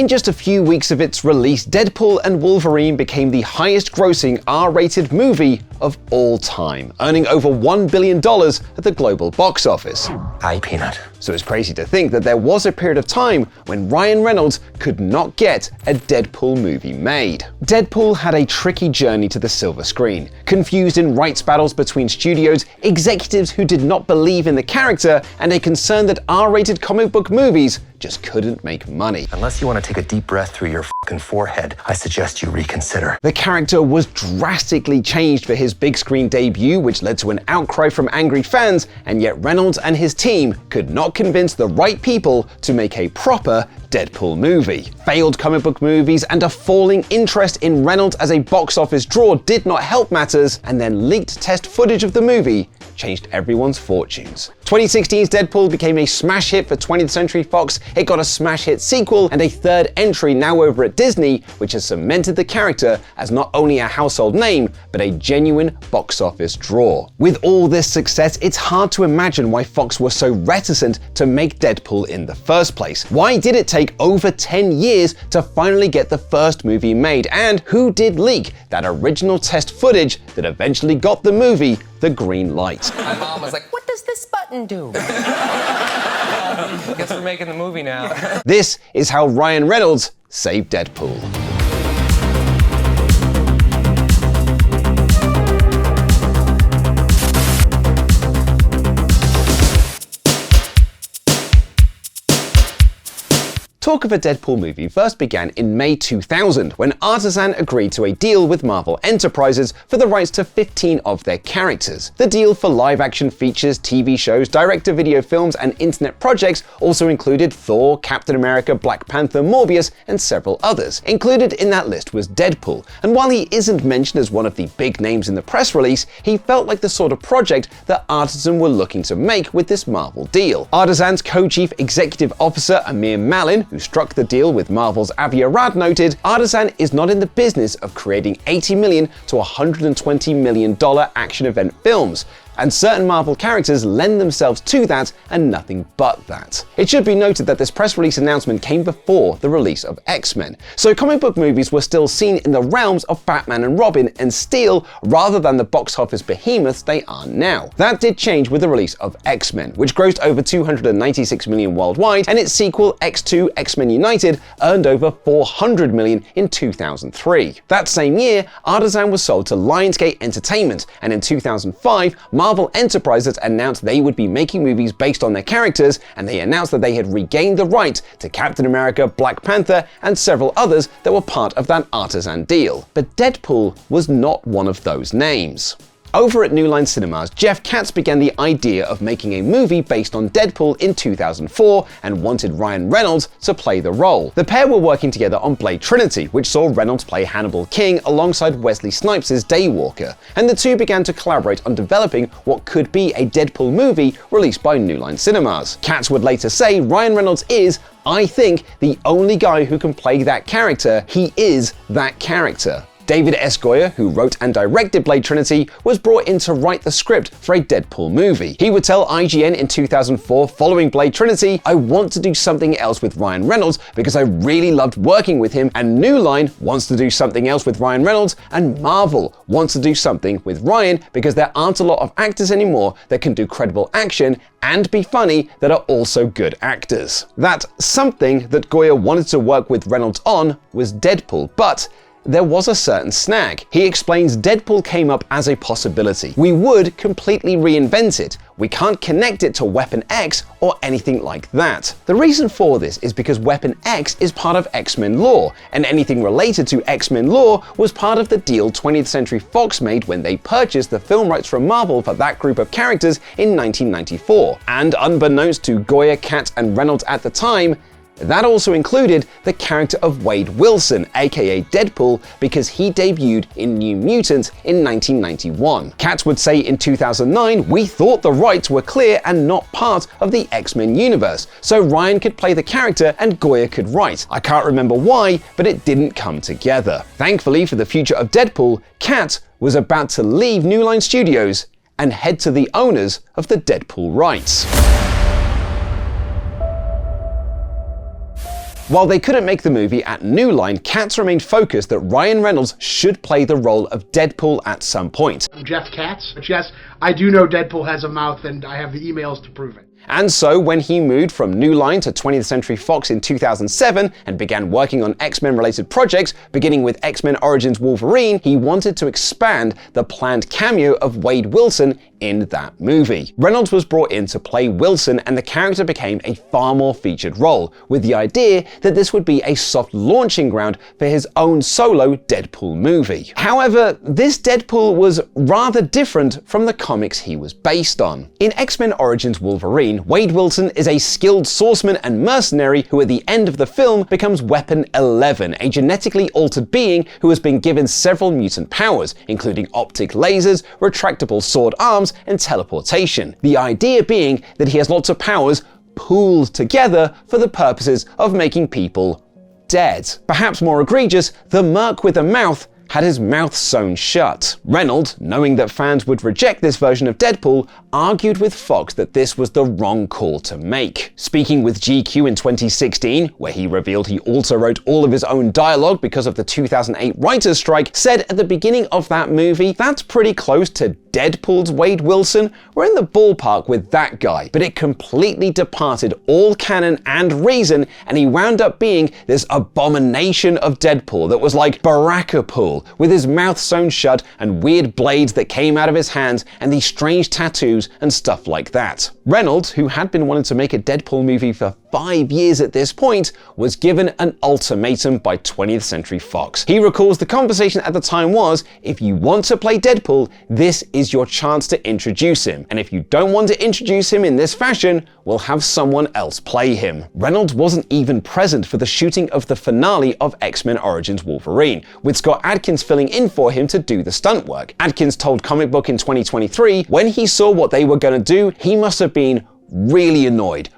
In just a few weeks of its release, Deadpool and Wolverine became the highest-grossing R-rated movie of all time, earning over $1 billion at the global box office. Hi, Peanut. So it's crazy to think that there was a period of time when Ryan Reynolds could not get a Deadpool movie made. Deadpool had a tricky journey to the silver screen, confused in rights battles between studios, executives who did not believe in the character, and a concern that R-rated comic book movies just couldn't make money. Unless you want to take a deep breath through your fucking forehead, I suggest you reconsider. The character was drastically changed for his big screen debut, which led to an outcry from angry fans, and yet Reynolds and his team could not convince the right people to make a proper Deadpool movie. Failed comic book movies and a falling interest in Reynolds as a box office draw did not help matters, and then leaked test footage of the movie changed everyone's fortunes. 2016's Deadpool became a smash hit for 20th Century Fox, it got a smash hit sequel, and a third entry now over at Disney, which has cemented the character as not only a household name, but a genuine box office draw. With all this success, it's hard to imagine why Fox was so reticent to make Deadpool in the first place. Why did it take over 10 years to finally get the first movie made? And who did leak that original test footage that eventually got the movie the green light? My mom was like, "What does this button do?" I guess we're making the movie now. This is how Ryan Reynolds saved Deadpool. Talk of a Deadpool movie first began in May 2000 when Artisan agreed to a deal with Marvel Enterprises for the rights to 15 of their characters. The deal for live-action features, TV shows, direct-to-video films, and internet projects also included Thor, Captain America, Black Panther, Morbius, and several others. Included in that list was Deadpool, and while he isn't mentioned as one of the big names in the press release, he felt like the sort of project that Artisan were looking to make with this Marvel deal. Artisan's co-chief executive officer, Amir Malin, who struck the deal with Marvel's Avi Arad, noted, "Artisan is not in the business of creating $80 million to $120 million action event films, and certain Marvel characters lend themselves to that and nothing but that." It should be noted that this press release announcement came before the release of X-Men, so comic book movies were still seen in the realms of Batman and Robin and Steel rather than the box office behemoths they are now. That did change with the release of X-Men, which grossed over $296 million worldwide, and its sequel X2 X-Men United earned over $400 million in 2003. That same year, Artisan was sold to Lionsgate Entertainment, and in 2005, Marvel Enterprises announced they would be making movies based on their characters, and they announced that they had regained the right to Captain America, Black Panther, and several others that were part of that Artisan deal. But Deadpool was not one of those names. Over at New Line Cinemas, Jeff Katz began the idea of making a movie based on Deadpool in 2004 and wanted Ryan Reynolds to play the role. The pair were working together on Blade Trinity, which saw Reynolds play Hannibal King alongside Wesley Snipes' Daywalker, and the two began to collaborate on developing what could be a Deadpool movie released by New Line Cinemas. Katz would later say, "Ryan Reynolds is, I think, the only guy who can play that character. He is that character." David S. Goyer, who wrote and directed Blade Trinity, was brought in to write the script for a Deadpool movie. He would tell IGN in 2004, following Blade Trinity, "I want to do something else with Ryan Reynolds because I really loved working with him, and New Line wants to do something else with Ryan Reynolds, and Marvel wants to do something with Ryan because there aren't a lot of actors anymore that can do credible action and be funny that are also good actors." That something that Goyer wanted to work with Reynolds on was Deadpool, but there was a certain snag. He explains Deadpool came up as a possibility. We would completely reinvent it. We can't connect it to Weapon X or anything like that. The reason for this is because Weapon X is part of X-Men lore, and anything related to X-Men lore was part of the deal 20th Century Fox made when they purchased the film rights from Marvel for that group of characters in 1994. And unbeknownst to Goyer, Katz, and Reynolds at the time, that also included the character of Wade Wilson, aka Deadpool, because he debuted in New Mutants in 1991. Katz would say in 2009, "We thought the rights were clear and not part of the X-Men universe, so Ryan could play the character and Goyer could write. I can't remember why, but it didn't come together." Thankfully for the future of Deadpool, Katz was about to leave New Line Studios and head to the owners of the Deadpool rights. While they couldn't make the movie at New Line, Katz remained focused that Ryan Reynolds should play the role of Deadpool at some point. I'm Jeff Katz. But yes, I do know Deadpool has a mouth, and I have the emails to prove it. And so when he moved from New Line to 20th Century Fox in 2007 and began working on X-Men related projects, beginning with X-Men Origins Wolverine, he wanted to expand the planned cameo of Wade Wilson in that movie. Reynolds was brought in to play Wilson, and the character became a far more featured role, with the idea that this would be a soft launching ground for his own solo Deadpool movie. However, this Deadpool was rather different from the comics he was based on. In X-Men Origins Wolverine, Wade Wilson is a skilled swordsman and mercenary who at the end of the film becomes Weapon 11, a genetically altered being who has been given several mutant powers, including optic lasers, retractable sword arms, and teleportation. The idea being that he has lots of powers pooled together for the purposes of making people dead. Perhaps more egregious, the merc with a mouth had his mouth sewn shut. Reynolds, knowing that fans would reject this version of Deadpool, argued with Fox that this was the wrong call to make. Speaking with GQ in 2016, where he revealed he also wrote all of his own dialogue because of the 2008 writers' strike, said at the beginning of that movie, "That's pretty close to Deadpool's Wade Wilson. We're in the ballpark with that guy." But it completely departed all canon and reason, and he wound up being this abomination of Deadpool that was like Barakapool, with his mouth sewn shut and weird blades that came out of his hands and these strange tattoos and stuff like that. Reynolds, who had been wanting to make a Deadpool movie for 5 years at this point, was given an ultimatum by 20th Century Fox. He recalls the conversation at the time was, if you want to play Deadpool, this is your chance to introduce him. And if you don't want to introduce him in this fashion, we'll have someone else play him. Reynolds wasn't even present for the shooting of the finale of X-Men Origins Wolverine, with Scott Adkins filling in for him to do the stunt work. Adkins told Comic Book in 2023, when he saw what they were going to do, he must have been really annoyed.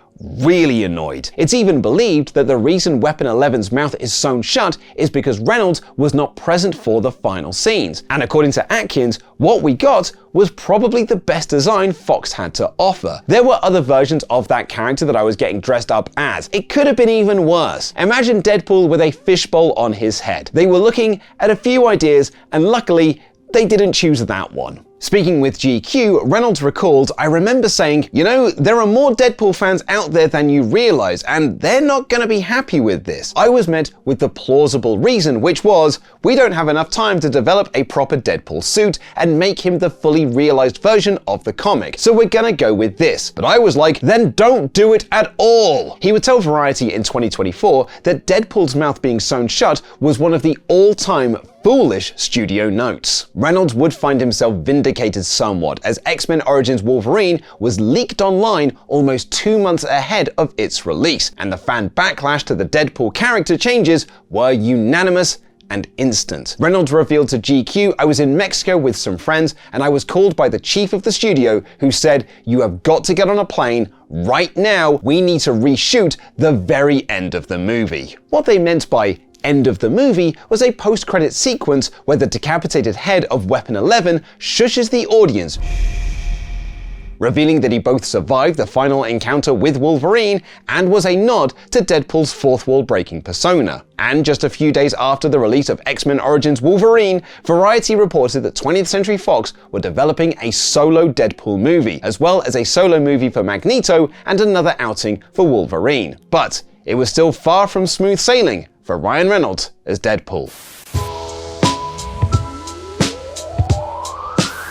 It's even believed that the reason Weapon 11's mouth is sewn shut is because Reynolds was not present for the final scenes. And according to Atkins, what we got was probably the best design Fox had to offer. There were other versions of that character that I was getting dressed up as. It could have been even worse. Imagine Deadpool with a fishbowl on his head. They were looking at a few ideas, and luckily, they didn't choose that one. Speaking with GQ, Reynolds recalled, "I remember saying, you know, there are more Deadpool fans out there than you realize, and they're not gonna be happy with this. I was met with the plausible reason, which was, we don't have enough time to develop a proper Deadpool suit and make him the fully realized version of the comic. So we're gonna go with this." But I was like, then don't do it at all. He would tell Variety in 2024 that Deadpool's mouth being sewn shut was one of the all-time foolish studio notes. Reynolds would find himself vindicated somewhat, as X-Men Origins Wolverine was leaked online almost 2 months ahead of its release, and the fan backlash to the Deadpool character changes were unanimous and instant. Reynolds revealed to GQ, "I was in Mexico with some friends, and I was called by the chief of the studio who said, 'You have got to get on a plane right now. We need to reshoot the very end of the movie.'" What they meant by end of the movie was a post-credit sequence where the decapitated head of Weapon 11 shushes the audience, revealing that he both survived the final encounter with Wolverine and was a nod to Deadpool's fourth wall breaking persona. And just a few days after the release of X-Men Origins Wolverine, Variety reported that 20th Century Fox were developing a solo Deadpool movie, as well as a solo movie for Magneto and another outing for Wolverine. But it was still far from smooth sailing for Ryan Reynolds as Deadpool.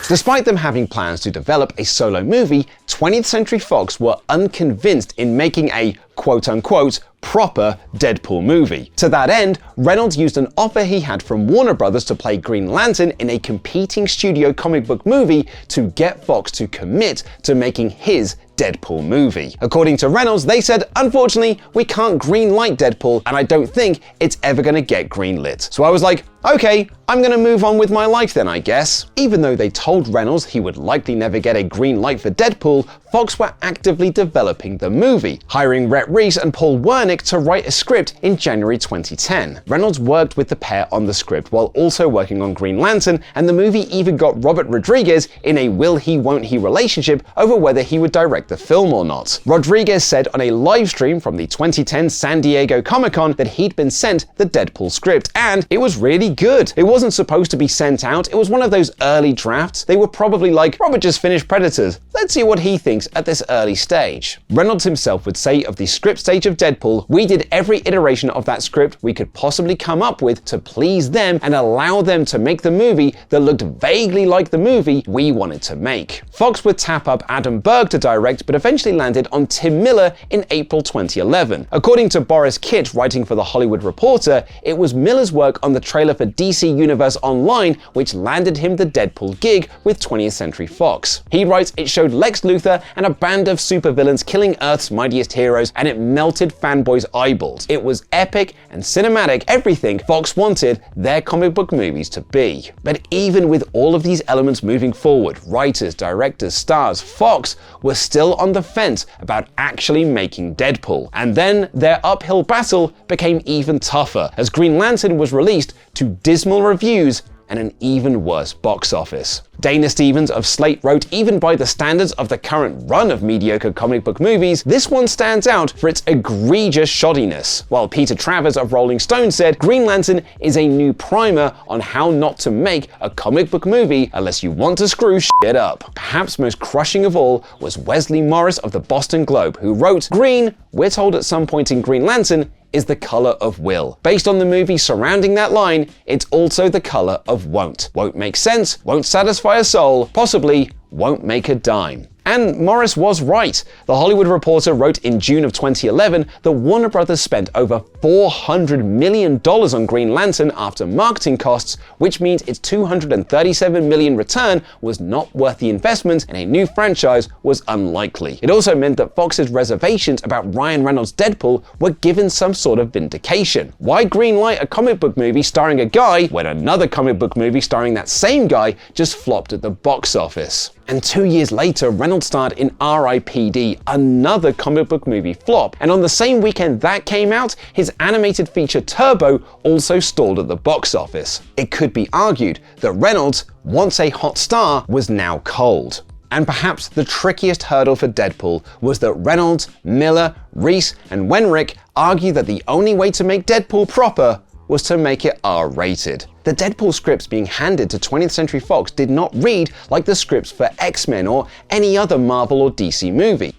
Despite them having plans to develop a solo movie, 20th Century Fox were unconvinced in making a quote-unquote proper Deadpool movie. To that end, Reynolds used an offer he had from Warner Brothers to play Green Lantern in a competing studio comic book movie to get Fox to commit to making his Deadpool movie. According to Reynolds, they said, "Unfortunately, we can't greenlight Deadpool, and I don't think it's ever gonna get greenlit." So I was like, Okay, I'm gonna move on with my life then, I guess. Even though they told Reynolds he would likely never get a green light for Deadpool, Fox were actively developing the movie, hiring Rhett Reese and Paul Wernick to write a script in January 2010. Reynolds worked with the pair on the script while also working on Green Lantern, and the movie even got Robert Rodriguez in a will-he-won't-he relationship over whether he would direct the film or not. Rodriguez said on a live stream from the 2010 San Diego Comic-Con that he'd been sent the Deadpool script, and it was really good. It wasn't supposed to be sent out, it was one of those early drafts. They were probably like, Robert just finished Predators, let's see what he thinks at this early stage. Reynolds himself would say of the script stage of Deadpool, we did every iteration of that script we could possibly come up with to please them and allow them to make the movie that looked vaguely like the movie we wanted to make. Fox would tap up Adam Berg to direct, but eventually landed on Tim Miller in April 2011. According to Boris Kitt, writing for The Hollywood Reporter, it was Miller's work on the trailer for DC Universe Online which landed him the Deadpool gig with 20th Century Fox. He writes, it showed Lex Luthor and a band of supervillains killing Earth's mightiest heroes, and it melted fanboys' eyeballs. It was epic and cinematic, everything Fox wanted their comic book movies to be. But even with all of these elements moving forward, writers, directors, stars, Fox was still on the fence about actually making Deadpool. And then their uphill battle became even tougher as Green Lantern was released to dismal reviews and an even worse box office. Dana Stevens of Slate wrote, even by the standards of the current run of mediocre comic book movies, this one stands out for its egregious shoddiness. While Peter Travers of Rolling Stone said, Green Lantern is a new primer on how not to make a comic book movie unless you want to screw shit up. Perhaps most crushing of all was Wesley Morris of the Boston Globe, who wrote, Green, we're told at some point in Green Lantern, is the color of will. Based on the movie surrounding that line, it's also the color of won't. Won't make sense, won't satisfy a soul, possibly won't make a dime. And Morris was right. The Hollywood Reporter wrote in June of 2011 that Warner Brothers spent over $400 million on Green Lantern after marketing costs, which means its $237 million return was not worth the investment and a new franchise was unlikely. It also meant that Fox's reservations about Ryan Reynolds' Deadpool were given some sort of vindication. Why greenlight a comic book movie starring a guy when another comic book movie starring that same guy just flopped at the box office? And 2 years later, Reynolds starred in R.I.P.D., another comic book movie flop. And on the same weekend that came out, his animated feature Turbo also stalled at the box office. It could be argued that Reynolds, once a hot star, was now cold. And perhaps the trickiest hurdle for Deadpool was that Reynolds, Miller, Reese, and Wenrick argue that the only way to make Deadpool proper was to make it R-rated. The Deadpool scripts being handed to 20th Century Fox did not read like the scripts for X-Men or any other Marvel or DC movie.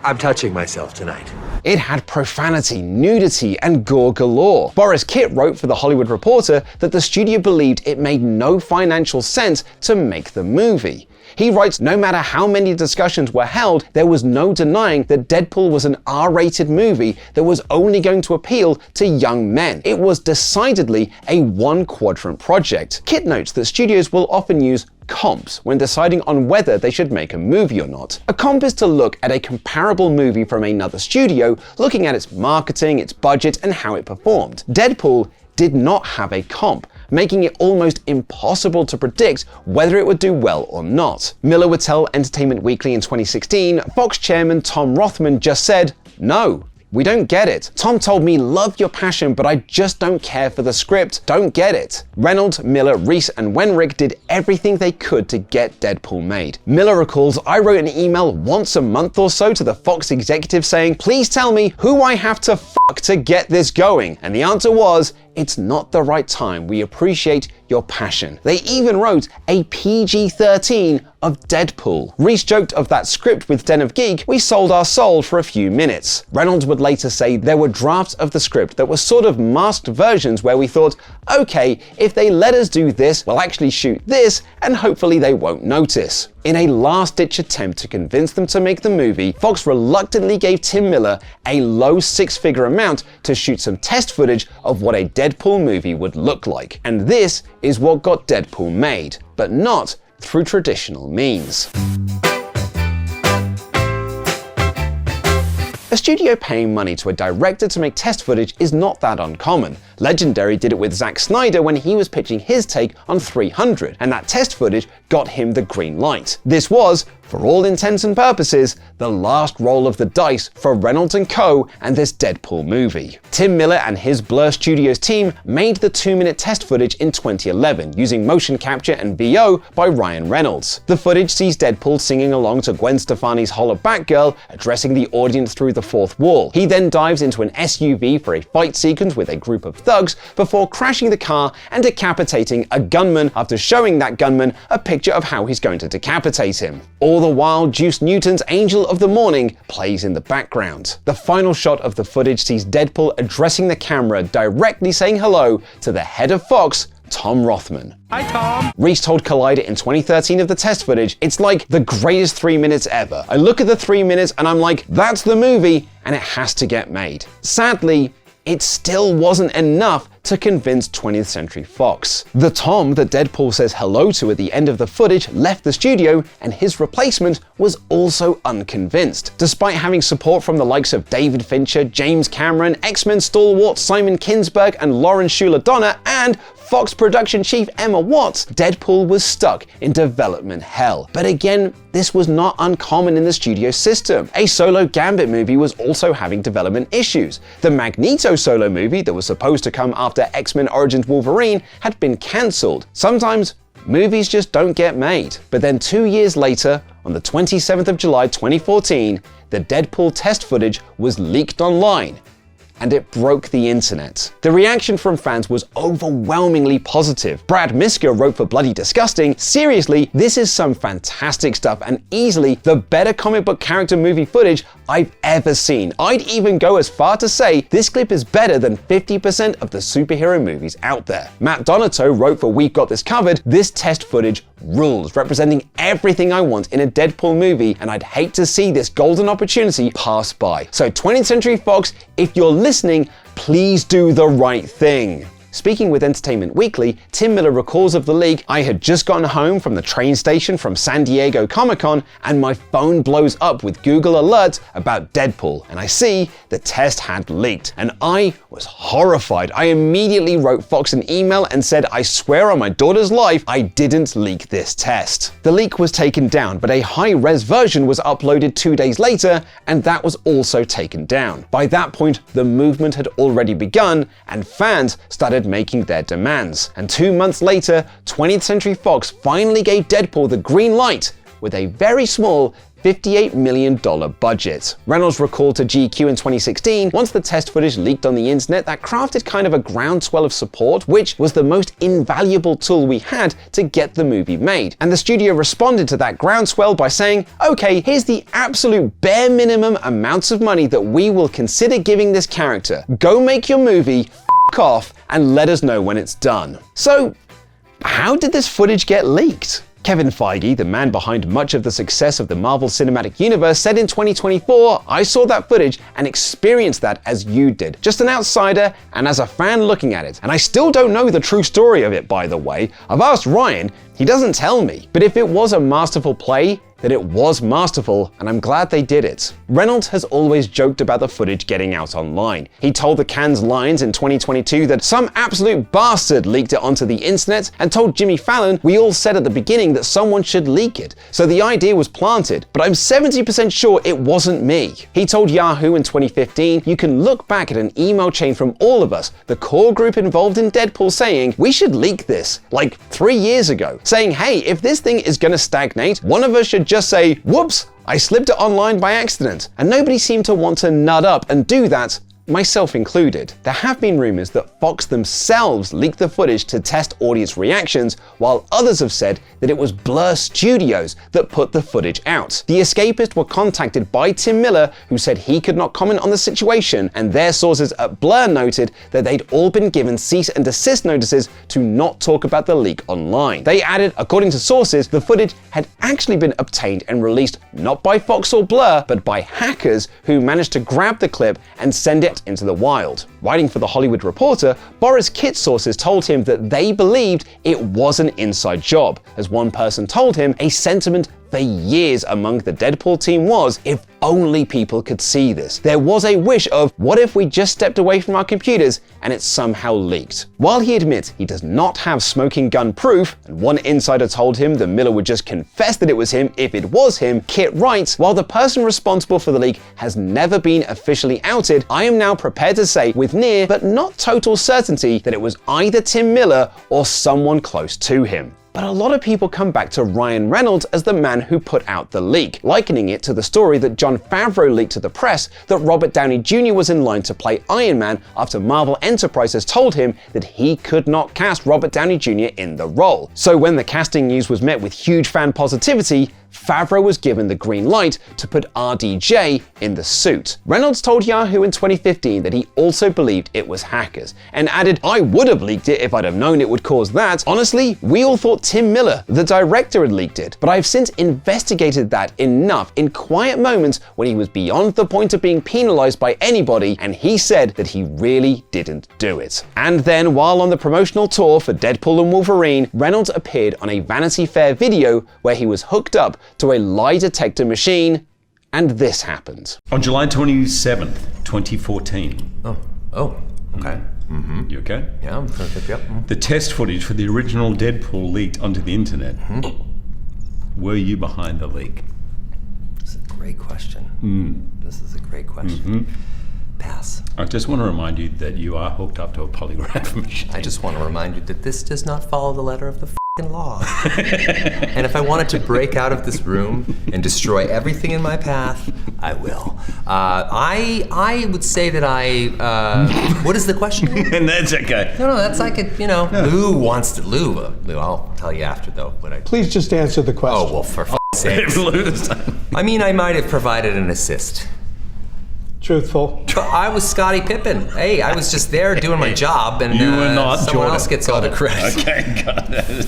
I'm touching myself tonight. It had profanity, nudity, and gore galore. Boris Kitt wrote for The Hollywood Reporter that the studio believed it made no financial sense to make the movie. He writes, no matter how many discussions were held, there was no denying that Deadpool was an R-rated movie that was only going to appeal to young men. It was decidedly a one-quadrant project. Kitt notes that studios will often use comps when deciding on whether they should make a movie or not. A comp is to look at a comparable movie from another studio, looking at its marketing, its budget, and how it performed. Deadpool did not have a comp, making it almost impossible to predict whether it would do well or not. Miller would tell Entertainment Weekly in 2016, Fox chairman Tom Rothman just said, no, we don't get it. Tom told me, love your passion, but I just don't care for the script. Don't get it. Reynolds, Miller, Reese, and Wenrick did everything they could to get Deadpool made. Miller recalls, I wrote an email once a month or so to the Fox executive saying, please tell me who I have to fuck to get this going. And the answer was, it's not the right time. We appreciate your passion. They even wrote a PG-13 of Deadpool. Reese joked of that script with Den of Geek, we sold our soul for a few minutes. Reynolds would later say there were drafts of the script that were sort of masked versions where we thought, okay, if they let us do this, we'll actually shoot this and hopefully they won't notice. In a last-ditch attempt to convince them to make the movie, Fox reluctantly gave Tim Miller a low six-figure amount to shoot some test footage of what a Deadpool movie would look like. And this is what got Deadpool made, but not through traditional means. A studio paying money to a director to make test footage is not that uncommon. Legendary did it with Zack Snyder when he was pitching his take on 300, and that test footage got him the green light. This was, for all intents and purposes, the last roll of the dice for Reynolds & Co. and this Deadpool movie. Tim Miller and his Blur Studios team made the 2-minute test footage in 2011 using motion capture and VO by Ryan Reynolds. The footage sees Deadpool singing along to Gwen Stefani's Holla Back Girl, addressing the audience through the fourth wall. He then dives into an SUV for a fight sequence with a group of thugs before crashing the car and decapitating a gunman after showing that gunman a picture of how he's going to decapitate him. All the while, Juice Newton's Angel of the Morning plays in the background. The final shot of the footage sees Deadpool addressing the camera, directly saying hello to the head of Fox, Tom Rothman. Hi, Tom. Reese told Collider in 2013 of the test footage, "It's like the greatest 3 minutes ever. I look at the 3 minutes and I'm like, that's the movie, and it has to get made." Sadly, it still wasn't enough to convince 20th Century Fox. The Tom that Deadpool says hello to at the end of the footage left the studio, and his replacement was also unconvinced. Despite having support from the likes of David Fincher, James Cameron, X-Men stalwart Simon Kinberg, and Lauren Shuler Donner, and Fox production chief Emma Watts, Deadpool was stuck in development hell. But again, this was not uncommon in the studio system. A solo Gambit movie was also having development issues. The Magneto solo movie that was supposed to come after X-Men Origins Wolverine had been cancelled. Sometimes movies just don't get made. But then 2 years later, on the 27th of July 2014, the Deadpool test footage was leaked online, and it broke the internet. The reaction from fans was overwhelmingly positive. Brad Miska wrote for Bloody Disgusting, "Seriously, this is some fantastic stuff and easily the better comic book character movie footage I've ever seen. I'd even go as far to say this clip is better than 50% of the superhero movies out there." Matt Donato wrote for We've Got This Covered, "This test footage rules, representing everything I want in a Deadpool movie, and I'd hate to see this golden opportunity pass by. So 20th Century Fox, if you're listening, please do the right thing." Speaking with Entertainment Weekly, Tim Miller recalls of the leak, "I had just gotten home from the train station from San Diego Comic-Con and my phone blows up with Google alerts about Deadpool, and I see the test had leaked, and I was horrified. I immediately wrote Fox an email and said, I swear on my daughter's life, I didn't leak this test." The leak was taken down, but a high-res version was uploaded 2 days later, and that was also taken down. By that point, the movement had already begun, and fans started making their demands. And 2 months later, 20th Century Fox finally gave Deadpool the green light with a very small $58 million budget. Reynolds recalled to GQ in 2016, once the test footage leaked on the internet, that crafted kind of a groundswell of support, which was the most invaluable tool we had to get the movie made. And the studio responded to that groundswell by saying, "Okay, here's the absolute bare minimum amounts of money that we will consider giving this character. Go make your movie, f*** off, and let us know when it's done." So, how did this footage get leaked? Kevin Feige, the man behind much of the success of the Marvel Cinematic Universe, said in 2024, "I saw that footage and experienced that as you did. Just an outsider and as a fan looking at it. And I still don't know the true story of it, by the way. I've asked Ryan, he doesn't tell me. But if it was a masterful play, that it was masterful, and I'm glad they did it." Reynolds has always joked about the footage getting out online. He told the Cannes Lions in 2022 that some absolute bastard leaked it onto the internet, and told Jimmy Fallon, "We all said at the beginning that someone should leak it, so the idea was planted, but I'm 70% sure it wasn't me." He told Yahoo in 2015, "You can look back at an email chain from all of us, the core group involved in Deadpool, saying, we should leak this, like 3 years ago, saying, hey, if this thing is gonna stagnate, one of us should just say, whoops, I slipped it online by accident." And nobody seemed to want to nut up and do that, myself included. There have been rumors that Fox themselves leaked the footage to test audience reactions, while others have said that it was Blur Studios that put the footage out. The Escapists were contacted by Tim Miller, who said he could not comment on the situation, and their sources at Blur noted that they'd all been given cease and desist notices to not talk about the leak online. They added, according to sources, the footage had actually been obtained and released not by Fox or Blur, but by hackers who managed to grab the clip and send it into the wild. Writing for The Hollywood Reporter, Boris Kitt's sources told him that they believed it was an inside job. As one person told him, a sentiment for years among the Deadpool team was, if only people could see this. There was a wish of, what if we just stepped away from our computers and it somehow leaked? While he admits he does not have smoking gun proof, and one insider told him that Miller would just confess that it was him if it was him, Kit writes, while the person responsible for the leak has never been officially outed, I am now prepared to say with near but not total certainty that it was either Tim Miller or someone close to him. But a lot of people come back to Ryan Reynolds as the man who put out the leak, likening it to the story that Jon Favreau leaked to the press that Robert Downey Jr. was in line to play Iron Man after Marvel Enterprises told him that he could not cast Robert Downey Jr. in the role. So when the casting news was met with huge fan positivity, Favreau was given the green light to put RDJ in the suit. Reynolds told Yahoo in 2015 that he also believed it was hackers, and added, I would have leaked it if I'd have known it would cause that. Honestly, we all thought Tim Miller, the director, had leaked it, but I've since investigated that enough in quiet moments when he was beyond the point of being penalized by anybody, and he said that he really didn't do it. And then, while on the promotional tour for Deadpool and Wolverine, Reynolds appeared on a Vanity Fair video where he was hooked up to a lie detector machine, and this happened. On July 27th, 2014. Oh, okay. Mm-hmm. You okay? Yeah, I'm perfect, yep. The test footage for the original Deadpool leaked onto the internet. Were you behind the leak? This is a great question. This is a great question. Pass. I just want to remind you that you are hooked up to a polygraph machine. I just want to remind you that this does not follow the letter of the f***ing law. And if I wanted to break out of this room and destroy everything in my path, I will. I would say that what is the question? And that's okay. No, that's like a, Lou wants to, Lou, I'll tell you after though. Please just answer the question. Oh, well, for f***ing sakes. I mean, I might have provided an assist. Truthful. I was Scottie Pippen. Hey, I was just there doing my job, and you were not someone Jordan. else gets all the credit. Okay, got it.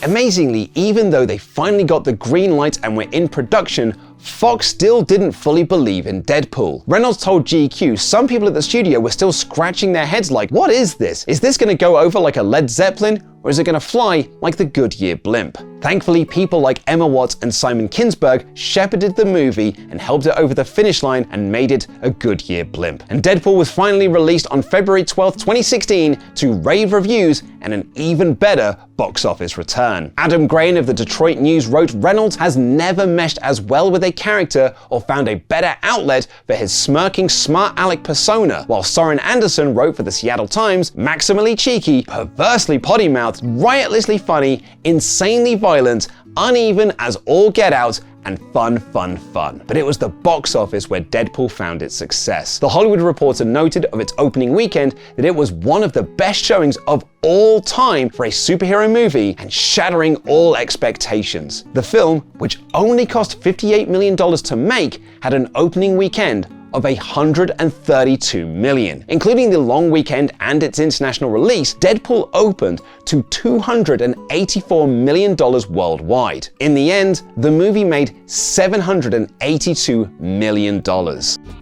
Amazingly, even though they finally got the green light and were in production, Fox still didn't fully believe in Deadpool. Reynolds told GQ some people at the studio were still scratching their heads like, what is this? Is this gonna go over like a Led Zeppelin? Or is it gonna fly like the Goodyear blimp? Thankfully, people like Emma Watts and Simon Kinberg shepherded the movie and helped it over the finish line and made it a Goodyear blimp. And Deadpool was finally released on February 12, 2016 to rave reviews and an even better box office return. Adam Grain of the Detroit News wrote, Reynolds has never meshed as well with a character or found a better outlet for his smirking smart aleck persona, while Soren Anderson wrote for the Seattle Times, maximally cheeky, perversely potty-mouthed, riotously funny, insanely violent, uneven as all get out, and fun. But it was the box office where Deadpool found its success. The Hollywood Reporter noted of its opening weekend that it was one of the best showings of all time for a superhero movie and shattering all expectations. The film, which only cost $58 million to make, had an opening weekend of $132 million. Including the long weekend and its international release, Deadpool opened to $284 million worldwide. In the end, the movie made $782 million.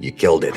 You killed it.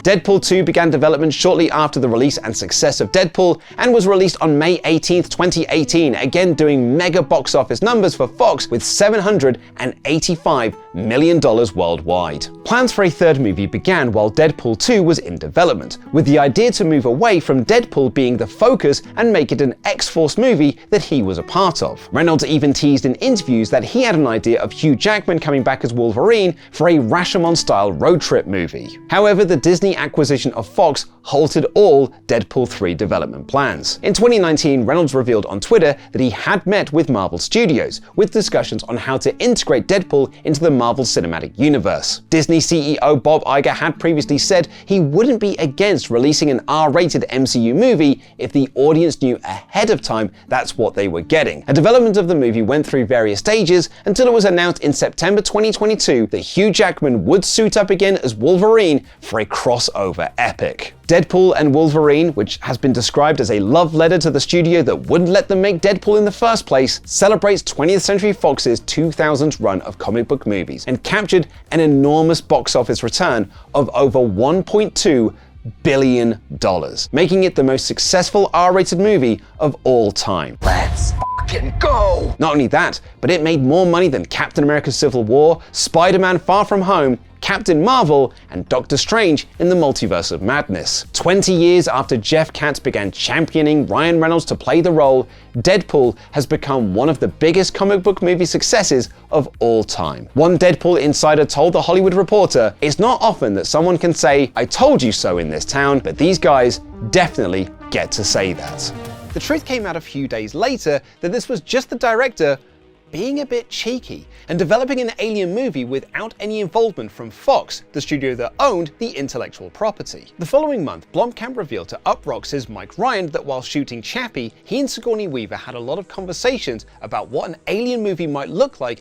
Deadpool 2 began development shortly after the release and success of Deadpool and was released on May 18th, 2018, again doing mega box office numbers for Fox with $785 million worldwide. Plans for a third movie began while Deadpool 2 was in development, with the idea to move away from Deadpool being the focus and make it an X-Force movie that he was a part of. Reynolds even teased in interviews that he had an idea of Hugh Jackman coming back as Wolverine for a Rashomon-style road trip movie. However, the Disney acquisition of Fox halted all Deadpool 3 development plans. In 2019, Reynolds revealed on Twitter that he had met with Marvel Studios, with discussions on how to integrate Deadpool into the Marvel Cinematic Universe. Disney CEO Bob Iger had previously said he wouldn't be against releasing an R-rated MCU movie if the audience knew ahead of time that's what they were getting. A development of the movie went through various stages until it was announced in September 2022 that Hugh Jackman would suit up again as Wolverine for a crossover epic. Deadpool and Wolverine, which has been described as a love letter to the studio that wouldn't let them make Deadpool in the first place, celebrates 20th Century Fox's 2000s run of comic book movies and captured an enormous box office return of over $1.2 billion, making it the most successful R-rated movie of all time. Let's fucking go! Not only that, but it made more money than Captain America Civil War, Spider-Man Far From Home, Captain Marvel, and Doctor Strange in the Multiverse of Madness. 20 years after Jeff Katz began championing Ryan Reynolds to play the role, Deadpool has become one of the biggest comic book movie successes of all time. One Deadpool insider told The Hollywood Reporter, "It's not often that someone can say, 'I told you so' in this town, but these guys definitely get to say that." The truth came out a few days later that this was just the director being a bit cheeky and developing an alien movie without any involvement from Fox, the studio that owned the intellectual property. The following month, Blomkamp revealed to Uproxx's Mike Ryan that while shooting Chappie, he and Sigourney Weaver had a lot of conversations about what an alien movie might look like